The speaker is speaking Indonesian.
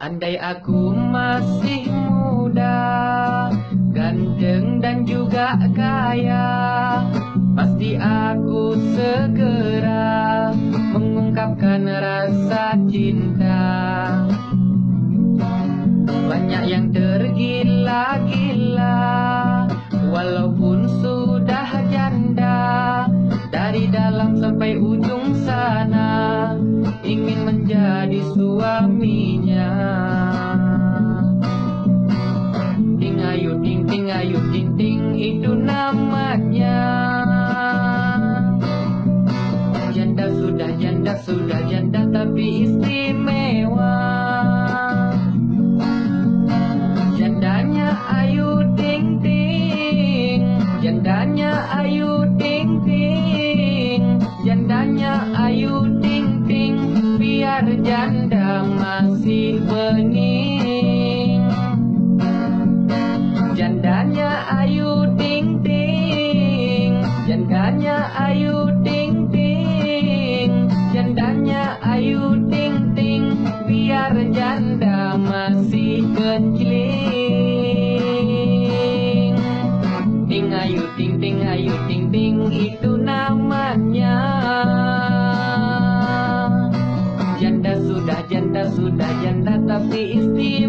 Andai aku masih muda, ganteng dan juga kaya, pasti aku segera mengungkapkan rasa cinta. Banyak yang tergila-gila walaupun sudah janda, dari dalam sampai ujung sana ingin menjadi suaminya. Ting ayu ting ting ayu ting ting, itu namanya janda sudah janda tapi istimewa. Jandanya ayu ting ting, jandanya ayu ting ting, jandanya ayu ting ting, biar janda masih bening. Jandanya ayu ting ting, jandanya ayu ting ting, jandanya ayu ting ting, biar janda masih kencling. Ting ayu ting ting, itu namanya janda sudah janda tapi istimewa.